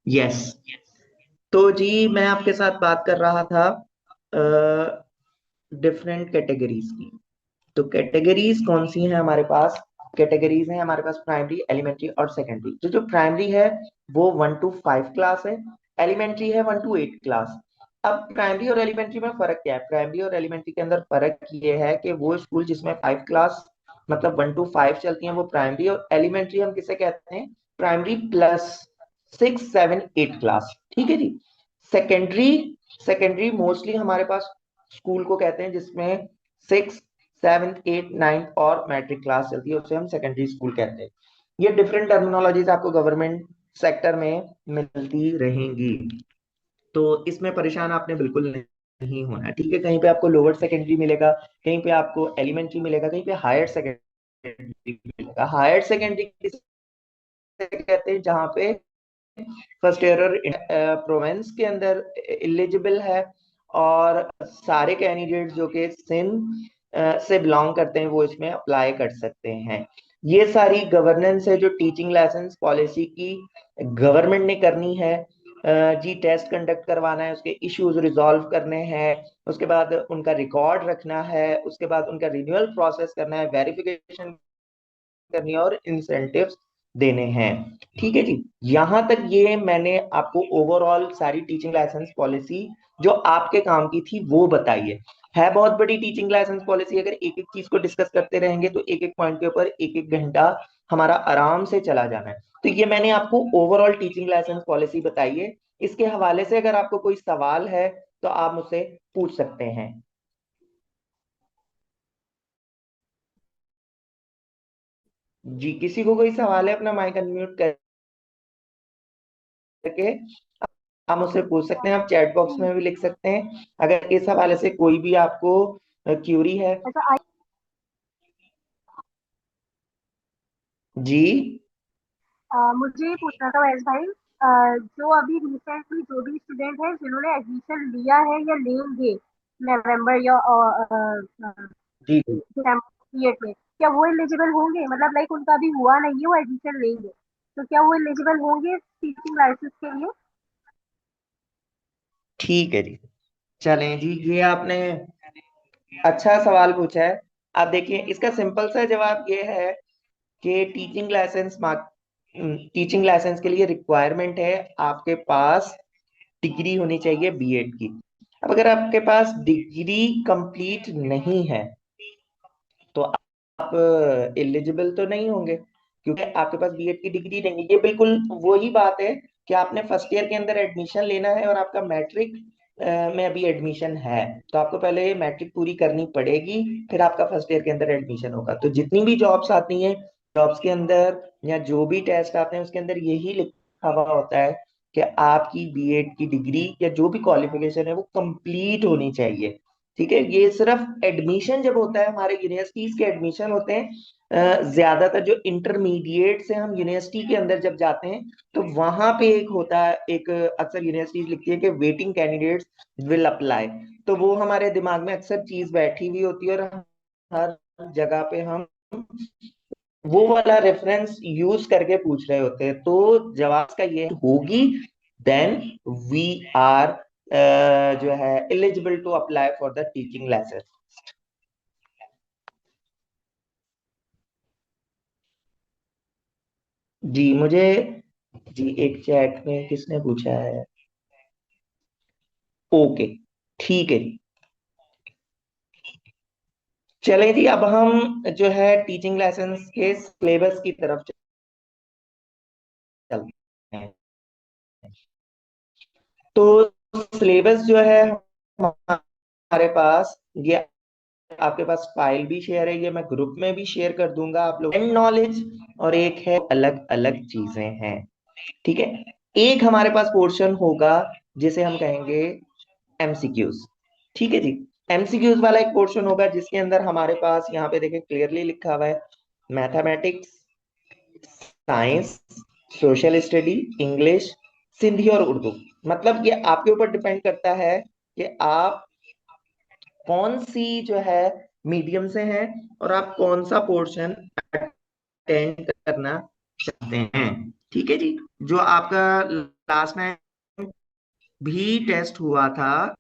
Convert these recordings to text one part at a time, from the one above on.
Yes. तो जी मैं आपके साथ बात कर रहा था डिफरेंट कैटेगरीज की। तो कैटेगरीज कौन सी हैं हमारे पास? कैटेगरीज हैं हमारे पास प्राइमरी, एलिमेंट्री और सेकेंडरी। जो प्राइमरी है वो 1 to 5 क्लास है। एलिमेंट्री है 1 to 8 क्लास। अब प्राइमरी और एलिमेंट्री में फर्क क्या है? प्राइमरी और एलिमेंट्री के अंदर फर्क ये है कि वो स्कूल जिसमें 5 क्लास मतलब 1 to 5 चलती हैं वो प्राइमरी, और एलिमेंट्री हम किसे कहते हैं? Primary plus 6, 7, 8 class. ठीक है जी। सेकेंडरी, सेकेंडरी मोस्टली हमारे पास स्कूल को कहते हैं जिसमें 6, 7, 8, 9 और मैट्रिक क्लास चलती है, उसे हम सेकेंडरी स्कूल कहते हैं। ये डिफरेंट टर्मिनोलॉजीज आपको गवर्नमेंट सेक्टर में मिलती रहेंगी, तो इसमें परेशान आपने बिल्कुल नहीं होना। ठीक है, कहीं पे आपको लोअर सेकेंडरी मिलेगा, कहीं पे आपको एलिमेंट्री मिलेगा, कहीं पे हायर सेकेंडरी मिलेगा। हायर सेकेंडरी किसे कहते हैं? जहाँ पे फर्स्ट ईयर और प्रोविंस के अंदर एलिजिबल है, और सारे कैंडिडेट जो कि सिंध से बिलोंग करते हैं वो इसमें अप्लाई कर सकते हैं। ये सारी गवर्नेंस है जो टीचिंग लाइसेंस पॉलिसी की गवर्नमेंट ने करनी है। जी टेस्ट कंडक्ट करवाना है, उसके इश्यूज रिजॉल्व करने हैं, उसके बाद उनका रिकॉर्ड रखना है, उसके बाद उनका रिन्यूअल प्रोसेस करना है, वेरिफिकेशन करनी है और इंसेंटिव्स देने हैं। ठीक है जी। यहां तक ये मैंने आपको ओवरऑल सारी टीचिंग लाइसेंस पॉलिसी जो आपके काम की थी वो बताई है बहुत बड़ी टीचिंग लाइसेंस पॉलिसी। अगर एक एक चीज को डिस्कस करते रहेंगे तो एक एक पॉइंट के ऊपर एक एक घंटा हमारा आराम से चला जाना है। तो ये मैंने आपको ओवरऑल टीचिंग लाइसेंस पॉलिसी बताई है। इसके हवाले से अगर आपको कोई सवाल है तो आप मुझसे पूछ सकते हैं। जी, किसी को कोई सवाल है अपना माइक अनम्यूट करके आप मुझसे पूछ सकते हैं। आप चैट बॉक्स में भी लिख सकते हैं अगर इस हवाले से कोई भी आपको क्यूरी है। अच्छा, जी। मुझे ये पूछना था वैस भाई, जो अभी रिसेंटली जो भी स्टूडेंट है जिन्होंने एडमिशन लिया है या लेंगे नवंबर या जी जी। दिसंबर पीरियड में, क्या वो एलिजिबल होंगे? मतलब लाइक उनका अभी हुआ नहीं है, वो एडमिशन लेंगे, तो क्या वो एलिजिबल होंगे टीचिंग लाइसेंस के लिए? ठीक है जी। चलें जी, ये आपने अच्छा सवाल पूछा है। आप देखिए, इसका सिंपल सा जवाब ये है कि टीचिंग लाइसेंस के लिए रिक्वायरमेंट है आपके पास डिग्री होनी चाहिए बीएड की। अब अगर आपके पास डिग्री कंप्लीट नहीं है तो आप एलिजिबल तो नहीं होंगे, क्योंकि आपके पास बीएड की डिग्री नहीं है। ये बिल्कुल वही बात है कि आपने फर्स्ट ईयर के अंदर एडमिशन लेना है और आपका मैट्रिक में अभी एडमिशन है, तो आपको पहले मैट्रिक पूरी करनी पड़ेगी, फिर आपका फर्स्ट ईयर के अंदर एडमिशन होगा। तो जितनी भी जॉब्स आती हैं, जॉब्स के अंदर या जो भी टेस्ट आते हैं उसके अंदर यही लिखा हुआ होता है कि आपकी बीएड की डिग्री या जो भी क्वालिफिकेशन है वो कंप्लीट होनी चाहिए। ठीक है, ये सिर्फ एडमिशन जब होता है, हमारे यूनिवर्सिटीज के एडमिशन होते हैं ज्यादातर जो इंटरमीडिएट से हम यूनिवर्सिटी के अंदर जब जाते हैं तो वहां पे एक होता है, एक अक्सर यूनिवर्सिटीज लिखती है कि वेटिंग कैंडिडेट्स विल अप्लाई। तो वो हमारे दिमाग में अक्सर चीज बैठी हुई होती है, और हर जगह पे हम वो वाला रेफरेंस यूज करके पूछ रहे होते हैं। तो जवाब का ये होगी, देन वी आर जो है eligible to apply for the teaching licence. जी मुझे, जी एक चैट में किसने पूछा है? ओके, ठीक है जी। चलें जी, अब हम जो है टीचिंग लाइसेंस के सिलेबस की तरफ चलते हैं। तो सिलेबस जो है हमारे पास, ये आपके पास फाइल भी शेयर है, ये मैं ग्रुप में भी शेयर कर दूंगा आप लोग। एंड नॉलेज और एक है अलग अलग चीजें हैं। ठीक है, एक हमारे पास पोर्शन होगा जिसे हम कहेंगे एमसीक्यूज। ठीक है जी। एमसीक्यूज वाला एक पोर्शन होगा जिसके अंदर हमारे पास यहाँ पे देखें क्लियरली लिखा हुआ है mathematics, science, social study, English, Sindhi और उर्दू। मतलब ये आपके ऊपर डिपेंड करता है कि आप कौन सी जो है मीडियम से हैं और आप कौन सा पोर्शन अटेंड करना चाहते हैं। ठीक है जी। जो आपका लास्ट टाइम भी टेस्ट हुआ था,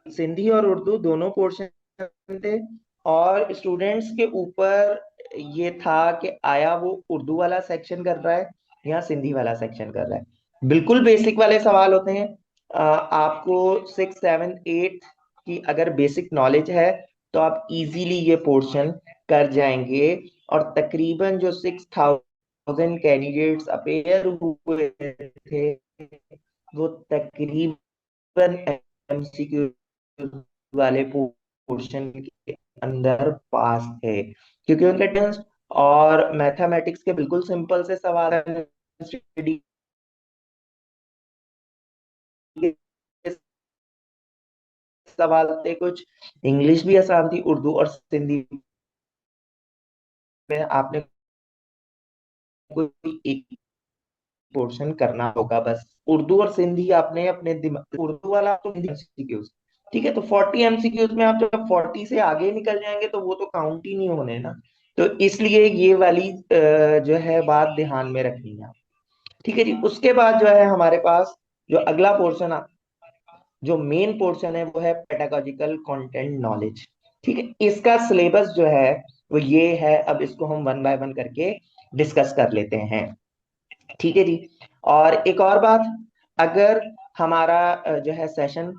सिंधी और उर्दू दोनों पोर्शन थे, और स्टूडेंट्स के ऊपर ये था कि आया वो उर्दू वाला सेक्शन कर रहा है या सिंधी वाला सेक्शन कर रहा है। बिल्कुल बेसिक वाले सवाल होते हैं। आपको 6, 7, 8 की अगर बेसिक नॉलेज है तो आप इजीली ये पोर्शन कर जाएंगे। और तकरीबन जो 6,000 कैंडिडेट्स अपेयर हुए थे, वो तकरीबन एमसीक्यू वाले पोर्शन के अंदर पास थे, क्योंकि उनका टेंस और मैथमेटिक्स के बिल्कुल सिंपल से सवाल स्टडी के सवाल थे, कुछ इंग्लिश भी आसान थी, उर्दू और सिंधी में आपने कोई एक पोर्शन करना होगा बस। उर्दू और सिंधी आपने अपने दिमाग, उर्दू वाला तो एमसीक्यूज, ठीक है। तो 40 एमसीक्यूज में आप जब 40 से आगे निकल जाएंगे तो वो तो काउंट ही नहीं होने ना। तो इसलिए ये वाली जो है बात ध्यान में रखनी है। ठीक है जी। उसके बाद जो है हमारे पास जो अगला पोर्शन, जो मेन पोर्शन है, वो है पेडागोजिकल कंटेंट नॉलेज। ठीक है, इसका सिलेबस जो है वो ये है। अब इसको हम वन बाय वन करके डिस्कस कर लेते हैं। ठीक है जी। और एक और बात, अगर हमारा जो है सेशन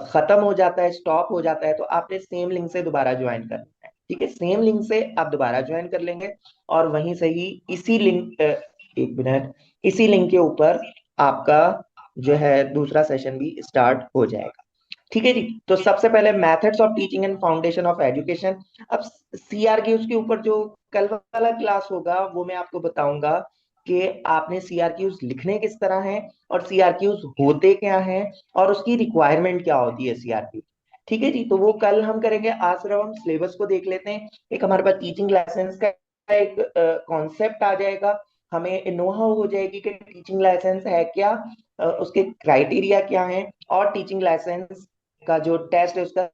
खत्म हो जाता है, स्टॉप हो जाता है, तो आपने सेम लिंक से दोबारा ज्वाइन करना है। ठीक है, सेम लिंक से आप दोबारा ज्वाइन कर लेंगे, और वहीं से ही इसी लिंक, एक मिनट, इसी लिंक के ऊपर आपका जो है दूसरा सेशन भी स्टार्ट हो जाएगा। ठीक है जी। तो सबसे पहले methods of teaching and foundation of education. अब सीआर के उसके ऊपर जो कल वाला क्लास होगा वो मैं आपको बताऊंगा कि आपने सीआरक्यूज लिखने किस तरह हैं, और सीआरक्यूज होते क्या हैं, और उसकी रिक्वायरमेंट क्या होती है सीआरक्यू। ठीक है जी। तो वो कल हम करेंगे। आज सिर्फ हम सिलेबस को देख लेते हैं। एक हमारे पास टीचिंग लाइसेंस का एक कॉन्सेप्ट आ जाएगा, हमें नो हाउ हो जाएगी कि टीचिंग लाइसेंस है क्या, उसके क्राइटेरिया क्या है, और टीचिंग लाइसेंस का जो टेस्ट है उसका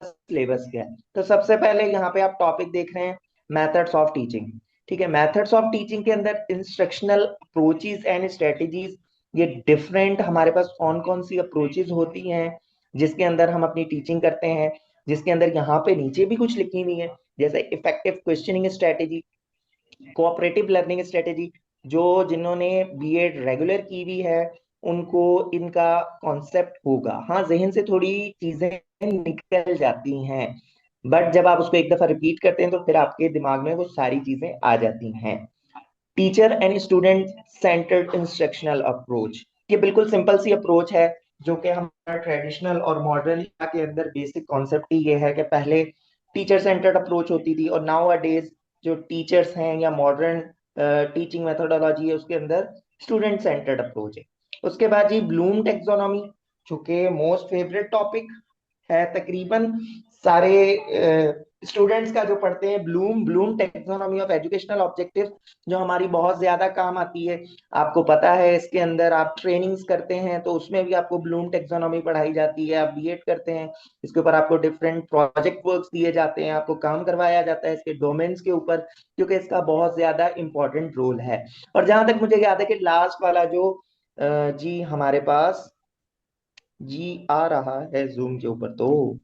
सिलेबस क्या है। तो सबसे पहले यहाँ पे आप टॉपिक देख रहे हैं, मेथड्स ऑफ टीचिंग। ठीक है, मेथड्स ऑफ टीचिंग के अंदर इंस्ट्रक्शनल अप्रोचेज एंड स्ट्रेटेजीज, ये डिफरेंट हमारे पास कौन कौन सी अप्रोचेज होती हैं जिसके अंदर हम अपनी टीचिंग करते हैं, जिसके अंदर यहाँ पे नीचे भी कुछ लिखी हुई है, जैसे effective questioning strategy, cooperative learning strategy. जो जिन्होंने बीएड रेगुलर की हुई है उनको इनका कॉन्सेप्ट होगा। हाँ, जहन से थोड़ी चीजें निकल जाती हैं, बट जब आप उसको एक दफा रिपीट करते हैं तो फिर आपके दिमाग में वो सारी चीजें आ जाती हैं। Teacher and student centred instructional approach, ये बिल्कुल सिंपल सी अप्रोच है, जो कि हमारा ट्रेडिशनल और मॉडर्न के अंदर बेसिक कॉन्सेप्ट ही ये है कि पहले टीचर सेंटर्ड अप्रोच होती थी, और नाउ अ डेज जो टीचर्स हैं या मॉडर्न टीचिंग मेथोडोलॉजी है उसके अंदर स्टूडेंट सेंटर्ड अप्रोच है। उसके बाद जी ब्लूम टेक्सोनॉमी, जो कि मोस्ट फेवरेट टॉपिक है तकरीबन सारे स्टूडेंट्स का, जो पढ़ते हैं Bloom Bloom taxonomy of educational objective, जो हमारी बहुत ज्यादा काम आती है। आपको पता है इसके अंदर आप ट्रेनिंग्स करते हैं तो उसमें भी आपको ब्लूम टेक्सोनॉमी पढ़ाई जाती है। आप बीएड करते हैं, इसके ऊपर आपको डिफरेंट प्रोजेक्ट वर्क्स दिए जाते हैं, आपको काम करवाया जाता है इसके डोमेन्स के ऊपर, क्योंकि इसका बहुत ज्यादा इंपॉर्टेंट रोल है। और जहां तक मुझे याद है कि लास्ट वाला जो जी हमारे पास जी आ रहा है जूम के ऊपर, तो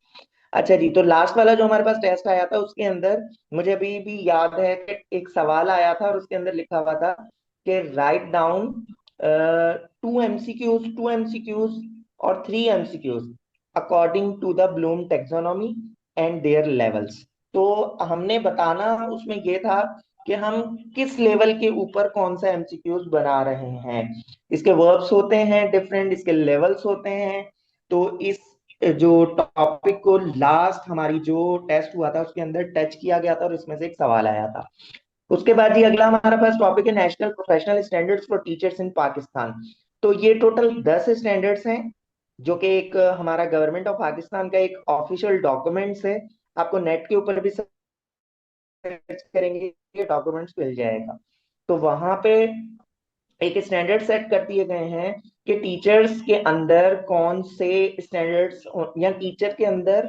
अच्छा जी, तो लास्ट वाला जो हमारे पास टेस्ट आया था उसके अंदर मुझे अभी भी याद है कि एक सवाल आया था और उसके अंदर लिखा हुआ था कि राइट डाउन 2 एमसीक्यूज और 3 MCQs according to the Bloom taxonomy and their levels. तो हमने बताना उसमें ये था कि हम किस लेवल के ऊपर कौन सा एमसीक्यूज बना रहे हैं। इसके वर्ब्स होते हैं डिफरेंट, इसके लेवल्स होते हैं। तो इस जो टॉपिक को लास्ट हमारी जो टेस्ट हुआ था उसके अंदर टच किया गया था और इसमें से एक सवाल आया था। उसके बाद जी अगला हमारे पास टॉपिक है national professional standards for teachers in Pakistan. तो ये टोटल 10 स्टैंडर्ड्स हैं, जो कि एक हमारा गवर्नमेंट ऑफ पाकिस्तान का एक ऑफिशियल डॉक्यूमेंट्स है। आपको नेट के ऊपर भी सर्च करेंगे ये डॉक्यूमेंट्स मिल जाएगा। तो वहां पे एक स्टैंडर्ड सेट कर दिए गए हैं कि टीचर्स के अंदर कौन से स्टैंडर्ड्स, या टीचर के अंदर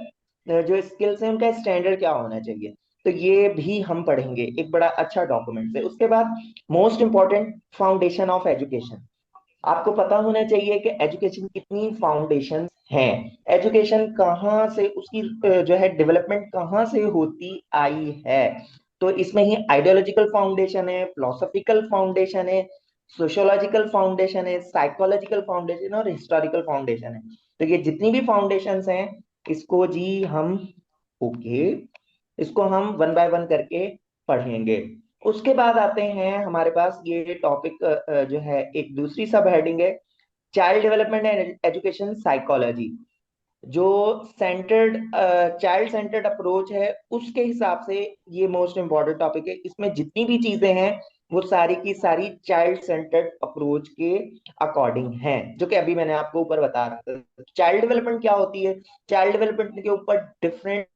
जो स्किल्स हैं उनका स्टैंडर्ड क्या होना चाहिए। तो ये भी हम पढ़ेंगे, एक बड़ा अच्छा डॉक्यूमेंट है। उसके बाद most important foundation of education, आपको पता होना चाहिए कि एजुकेशन कितनी फाउंडेशन हैं, एजुकेशन कहाँ से उसकी जो है डेवलपमेंट कहाँ से होती आई है। तो इसमें ही आइडियोलॉजिकल फाउंडेशन है, फिलोसॉफिकल फाउंडेशन है, सोशियोलॉजिकल फाउंडेशन है, साइकोलॉजिकल फाउंडेशन और हिस्टोरिकल फाउंडेशन है। तो ये जितनी भी फाउंडेशंस हैं, इसको जी हम, ओके, इसको हम वन बाय वन करके पढ़ेंगे। उसके बाद आते हैं हमारे पास ये टॉपिक जो है, एक दूसरी सब हेडिंग है, child development and education psychology. जो सेंटर्ड चाइल्ड सेंटर्ड अप्रोच है उसके हिसाब से ये मोस्ट इंपॉर्टेंट टॉपिक है। इसमें जितनी भी चीजें हैं वो सारी की सारी चाइल्ड सेंटर्ड अप्रोच के अकॉर्डिंग हैं, जो कि अभी मैंने आपको ऊपर बता रहा था। चाइल्ड डेवलपमेंट क्या होती है, चाइल्ड डेवलपमेंट के ऊपर डिफरेंट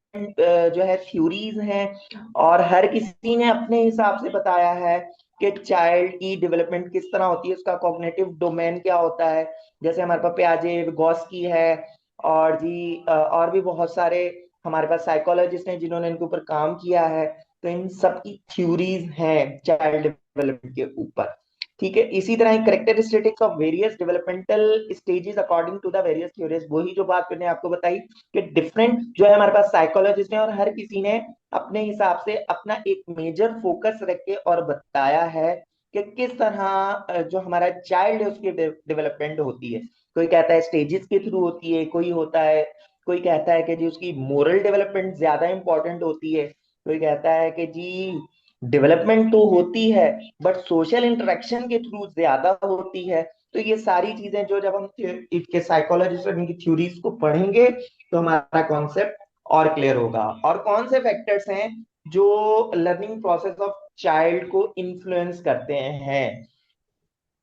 जो है थ्योरीज हैं, और हर किसी ने अपने हिसाब से बताया है कि चाइल्ड की डेवलपमेंट किस तरह होती है, उसका कॉग्निटिव डोमेन क्या होता है। जैसे हमारे पास पियाजे, विगोस्की है, और जी और भी बहुत सारे हमारे पास साइकोलॉजिस्ट हैं जिन्होंने इनके ऊपर काम किया है। तो इन सब की थ्योरीज हैं चाइल्ड डेवलपमेंट के ऊपर। ठीक है, इसी तरह characteristics of various developmental stages according to the various theories, वही जो बात मैंने आपको बताई कि डिफरेंट जो है हमारे पास साइकोलॉजिस्ट हैं, और हर किसी ने अपने हिसाब से अपना एक मेजर फोकस रख के और बताया है कि किस तरह जो हमारा चाइल्ड है उसकी डेवलपमेंट होती है। कोई कहता है स्टेजेस के थ्रू होती है, कोई कहता है कि जी उसकी मोरल डेवलपमेंट ज्यादा इंपॉर्टेंट होती है, कोई कहता है कि जी डेवलपमेंट तो होती है बट सोशल इंटरेक्शन के थ्रू ज्यादा होती है। तो ये सारी चीजें जो जब हम इसके साइकोलॉजिस्ट और इनकी थ्योरीज को पढ़ेंगे तो हमारा कॉन्सेप्ट और क्लियर होगा। और कौन से फैक्टर्स हैं जो लर्निंग प्रोसेस ऑफ चाइल्ड को इन्फ्लुएंस करते हैं,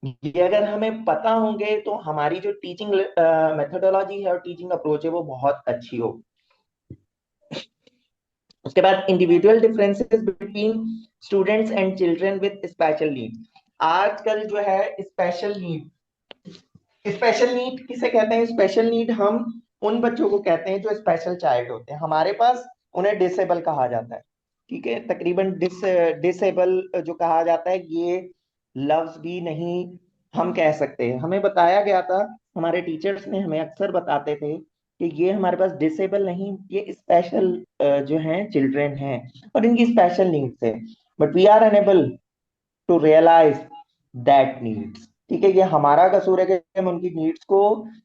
ये अगर हमें पता होंगे तो हमारी जो टीचिंग मेथोडोलॉजी है और टीचिंग अप्रोच है वो बहुत अच्छी हो। उसके बाद individual differences between students and children with special need. आजकल जो है स्पेशल नीड, स्पेशल नीड किसे कहते हैं, स्पेशल नीड हम उन बच्चों को कहते हैं जो स्पेशल चाइल्ड होते हैं हमारे पास, उन्हें डिसेबल कहा जाता है। ठीक है, तकरीबन डिसेबल जो कहा जाता है, ये लफ्ज भी नहीं हम कह सकते हैं, हमें बताया गया था, हमारे टीचर्स ने हमें अक्सर बताते थे कि ये हमारे पास डिसेबल नहीं, ये स्पेशल जो हैं चिल्ड्रन हैं और इनकी स्पेशल नीड्स है, but we are unable to realise that needs. ठीक है, ये हमारा कसूर है कि हम उनकी नीड्स को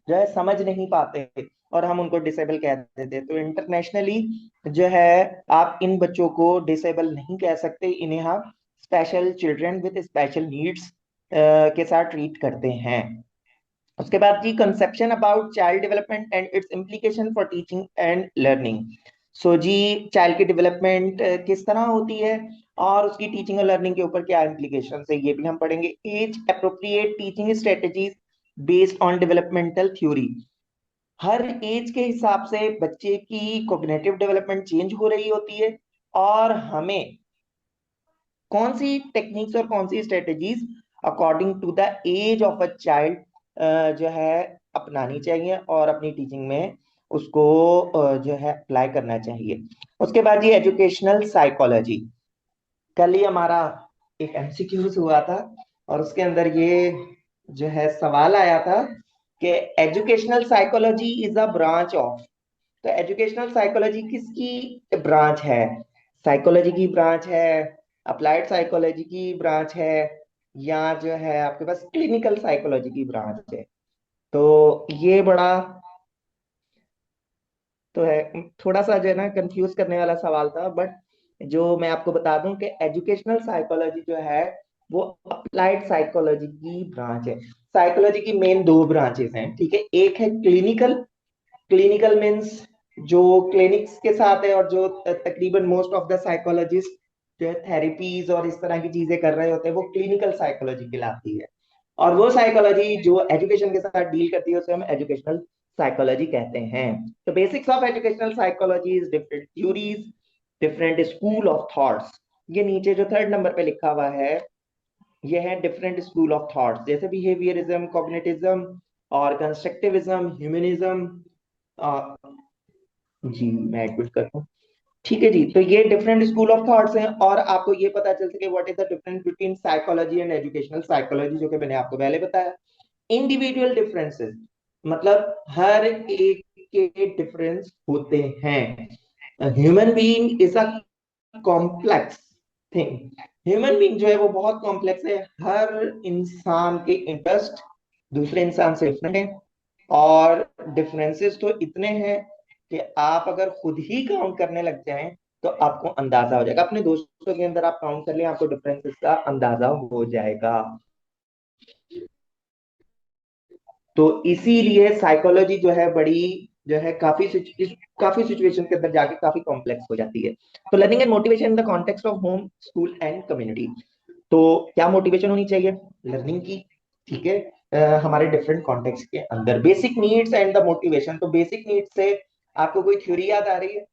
जो है समझ नहीं पाते और हम उनको डिसेबल कह देते हैं। तो इंटरनेशनली जो है आप इन बच्चों को डिसेबल नहीं कह सकते, इन्हें आप special children with special needs के साथ ट्रीट करते हैं। उसके बाद जी conception about child development and its implication for teaching and learning. So जी चाइल्ड की डेवलपमेंट किस तरह होती है और उसकी टीचिंग और लर्निंग के ऊपर क्या इम्प्लीकेशन है, ये भी हम पढ़ेंगे। Age appropriate teaching strategies based on developmental theory. हर एज के हिसाब से बच्चे की कॉग्निटिव डेवलपमेंट चेंज हो रही होती है, और हमें कौन सी टेक्निक्स और कौन सी strategies according to the age of a child जो है अपनानी चाहिए और अपनी टीचिंग में उसको जो है अप्लाई करना चाहिए। उसके बाद ये एजुकेशनल साइकोलॉजी, कल ही हमारा एक एमसीक्यूज हुआ था और उसके अंदर ये जो है सवाल आया था कि educational psychology is a branch of. तो एजुकेशनल साइकोलॉजी किसकी ब्रांच है, साइकोलॉजी की ब्रांच है, अप्लाइड साइकोलॉजी की ब्रांच है, या जो है आपके पास क्लिनिकल साइकोलॉजी की ब्रांच है। तो ये बड़ा तो है, थोड़ा सा जो है ना कंफ्यूज करने वाला सवाल था, बट जो मैं आपको बता दूं कि एजुकेशनल साइकोलॉजी जो है वो अप्लाइड साइकोलॉजी की ब्रांच है। साइकोलॉजी की मेन दो ब्रांचेस हैं, ठीक है, एक है क्लिनिकल, क्लिनिकल मीन्स जो क्लिनिक्स के साथ है और जो तकरीबन मोस्ट ऑफ द साइकोलॉजिस्ट जो है थेरेपीज और इस तरह की चीजें कर रहे होते हैं, वो क्लिनिकल साइकोलॉजी कहलाती है। और वो साइकोलॉजी जो एजुकेशन के साथ डील करती है उसे हम एजुकेशनल साइकोलॉजी कहते हैं। तो basics of educational psychology is different theories, different school of thoughts. ये नीचे जो थर्ड नंबर पे लिखा हुआ है ये है डिफरेंट स्कूल ऑफ थॉट्स, जैसे बिहेवियरिज्म, कॉग्निटिज्म और कंस्ट्रक्टिविज्म, ह्यूमनिज्म। जी मैं एडमिट करता हूँ। ठीक है जी, तो ये डिफरेंट स्कूल ऑफ थॉट्स हैं, और आपको ये पता चल सके what is the difference between psychology and educational psychology, जो कि मैंने आपको पहले बताया। इंडिविजुअल डिफरेंसेस, मतलब हर एक के डिफरेंस होते हैं। Human being is a complex thing. Human being जो है वो बहुत कॉम्प्लेक्स है। हर इंसान के इंटरेस्ट दूसरे इंसान से डिफरेंट है, और डिफरेंसेस तो इतने हैं कि आप अगर खुद ही काउंट करने लग जाएं तो आपको अंदाजा हो जाएगा। अपने दोस्तों के अंदर आप काउंट कर लें, आपको डिफरेंसेस का अंदाजा हो जाएगा। तो इसीलिए साइकोलॉजी जो है बड़ी, जो है काफी सिचुएशन के अंदर जाके काफी कॉम्प्लेक्स हो जाती है। तो learning and motivation in the context of home, school and community. तो क्या मोटिवेशन होनी चाहिए लर्निंग की? ठीक है, हमारे डिफरेंट कॉन्टेक्स्ट के अंदर basic needs and the motivation. तो बेसिक नीड्स से आपको कोई थ्योरी याद आ रही है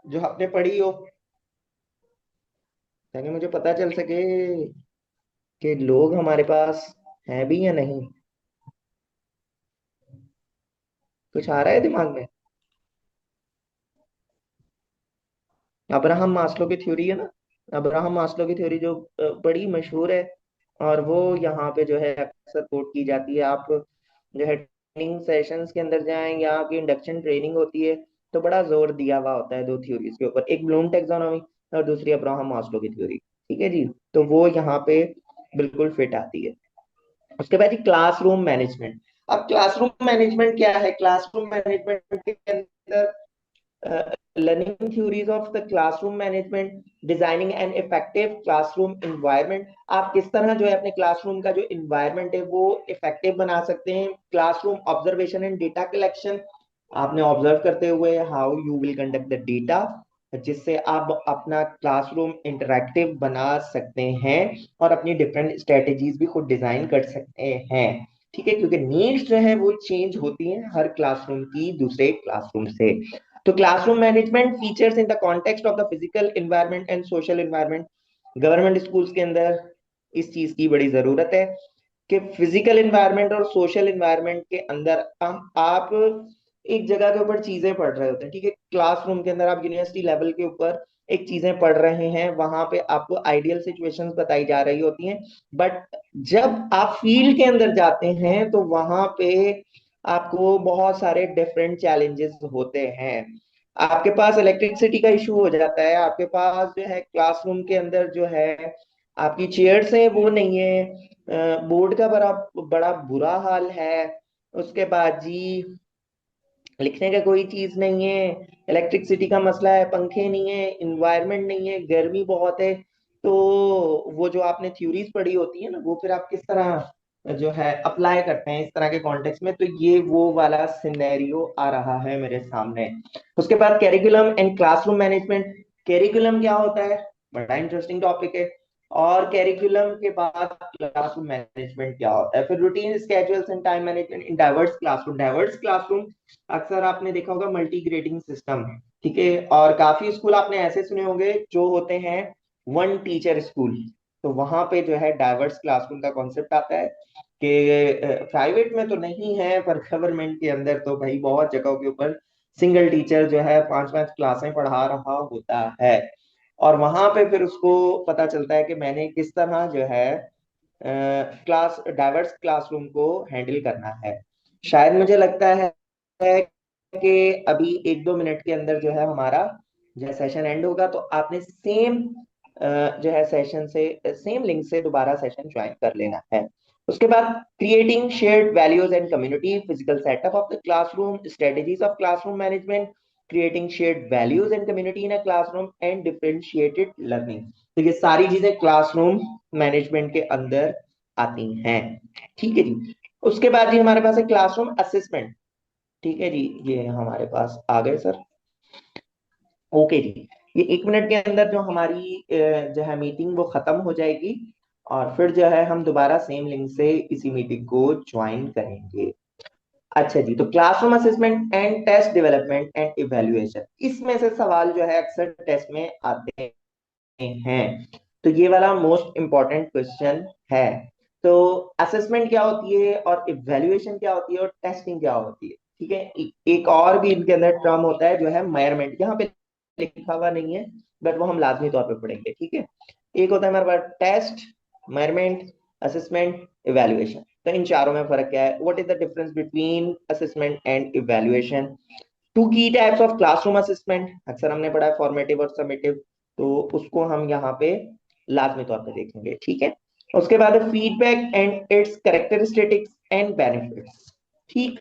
जो आपने पढ़ी हो, ताकि मुझे पता चल सके कि लोग हमारे पास हैं भी या नहीं? कुछ आ रहा है दिमाग में? अब्राहम मास्लो की थ्योरी है ना, अब्राहम मास्लो की थ्योरी जो बड़ी मशहूर है, और वो यहाँ पे जो है अक्सर कोट की जाती है। आप जो है ट्रेनिंग सेशंस के अंदर जाएं, यहाँ की इंडक्शन ट्रेनिंग होती है, तो बड़ा जोर दिया हुआ होता है दो थ्योरीज के ऊपर, एक ब्लूम टेक्सोनॉमी और दूसरी अब्राहम मास्लो की थ्योरी। ठीक है जी, तो वो यहाँ पे बिल्कुल फिट आती है। उसके बाद जी क्लासरूम मैनेजमेंट। अब क्लासरूम मैनेजमेंट क्या है? क्लासरूम मैनेजमेंट के अंदर learning theories of the classroom management, designing an effective classroom environment। आप किस तरह जो है अपने क्लासरूम का जो इन्वायरमेंट है वो इफेक्टिव बना सकते हैं। Classroom observation and data collection, आपने ऑब्जर्व करते हुए how you will conduct the data, जिससे आप अपना क्लासरूम इंटरैक्टिव बना सकते हैं और अपनी डिफरेंट स्ट्रेटेजीज भी खुद डिजाइन कर सकते हैं। ठीक है, क्योंकि नीड्स जो है वो चेंज होती हैं हर क्लासरूम की दूसरे क्लासरूम से। तो classroom management features in the context of the physical environment and social environment. Government schools के अंदर इस चीज की बड़ी जरूरत है कि फिजिकल एनवायरनमेंट और सोशल एनवायरनमेंट के अंदर आप एक जगह के ऊपर चीजें पढ़ रहे होते हैं। ठीक है, क्लासरूम के अंदर आप यूनिवर्सिटी लेवल के ऊपर एक चीजें पढ़ रहे हैं, वहां पे आपको आइडियल सिचुएशंस बताई जा रही होती हैं, बट जब आप फील्ड के अंदर जाते हैं तो वहां पे आपको बहुत सारे डिफरेंट चैलेंजेस होते हैं। आपके पास इलेक्ट्रिसिटी का इशू हो जाता है, आपके पास जो है क्लासरूम के अंदर जो है आपकी चेयर्स है वो नहीं है, बोर्ड का बड़ा बड़ा बुरा हाल है। उसके बाद जी लिखने का कोई चीज नहीं है, इलेक्ट्रिसिटी का मसला है, पंखे नहीं है, इन्वायरमेंट नहीं है, गर्मी बहुत है। तो वो जो आपने थ्योरीज पढ़ी होती है ना, वो फिर आप किस तरह जो है अप्लाई करते हैं इस तरह के कॉन्टेक्स्ट में? तो ये वो वाला सिनेरियो आ रहा है मेरे सामने। उसके बाद curriculum and classroom management. Curriculum क्या होता है? बड़ा इंटरेस्टिंग टॉपिक है। और कैरिकुलम के बाद क्लासरूम मैनेजमेंट क्या होता है? फिर routine schedules and time management in diverse classroom. Diverse classroom अक्सर आपने देखा होगा मल्टी ग्रेडिंग सिस्टम। ठीक है, और काफी स्कूल आपने ऐसे सुने होंगे जो होते हैं वन टीचर स्कूल। तो वहां पे जो है डाइवर्स क्लासरूम का कॉन्सेप्ट आता है कि प्राइवेट में तो नहीं है, पर गवर्नमेंट के अंदर तो भाई बहुत जगहों के ऊपर सिंगल टीचर जो है पांच पांच क्लासें पढ़ा रहा होता है। और वहां पे फिर उसको पता चलता है कि मैंने किस तरह जो है क्लास डाइवर्स क्लासरूम को हैंडल करना है। शायद मुझे लगता है कि अभी एक दो मिनट के अंदर जो है हमारा जो है सेशन एंड होगा, तो आपने सेम जो है सेशन से सेम लिंक से दोबारा सेशन ज्वाइन कर लेना है। उसके बाद creating shared values and community, physical setup of the classroom, strategies of classroom management, creating shared values and community in a classroom and differentiated learning. तो ये सारी चीजें क्लासरूम मैनेजमेंट के अंदर आती हैं। ठीक है जी। उसके बाद जी हमारे पास है क्लासरूम असेसमेंट। ठीक है जी, ये हमारे पास आ गए सर। ओके जी, ये एक मिनट के अंदर जो हमारी जो है मीटिंग वो खत्म हो जाएगी, और फिर जो है हम दोबारा सेम लिंक से इसी मीटिंग को ज्वाइन करेंगे। अच्छा जी, तो classroom assessment and test development and evaluation, इसमें से सवाल जो है अक्सर टेस्ट में आते हैं। तो ये वाला मोस्ट इंपॉर्टेंट क्वेश्चन है। तो असेसमेंट क्या होती है और इवेल्युएशन क्या होती है और टेस्टिंग क्या होती है? ठीक है, एक और भी इनके अंदर टर्म होता है जो है मेजरमेंट, यहाँ पे लिखा हुआ नहीं है, बट वो हम लाजमी तौर पे पढ़ेंगे। ठीक है, एक होता है हमारे पास टेस्ट, मेजरमेंट, असेसमेंट, इवेल्युएशन। तो इन चारों में फर्क क्या है? What is the difference between assessment and evaluation? Two की टाइप्स ऑफ क्लासरूम असेसमेंट, अक्सर हमने पढ़ा है फॉर्मेटिव और समेटिव, तो उसको हम यहाँ पे लाजमी तौर पे देखेंगे, ठीक है। उसके बाद feedback and it's characteristics and benefits, ठीक।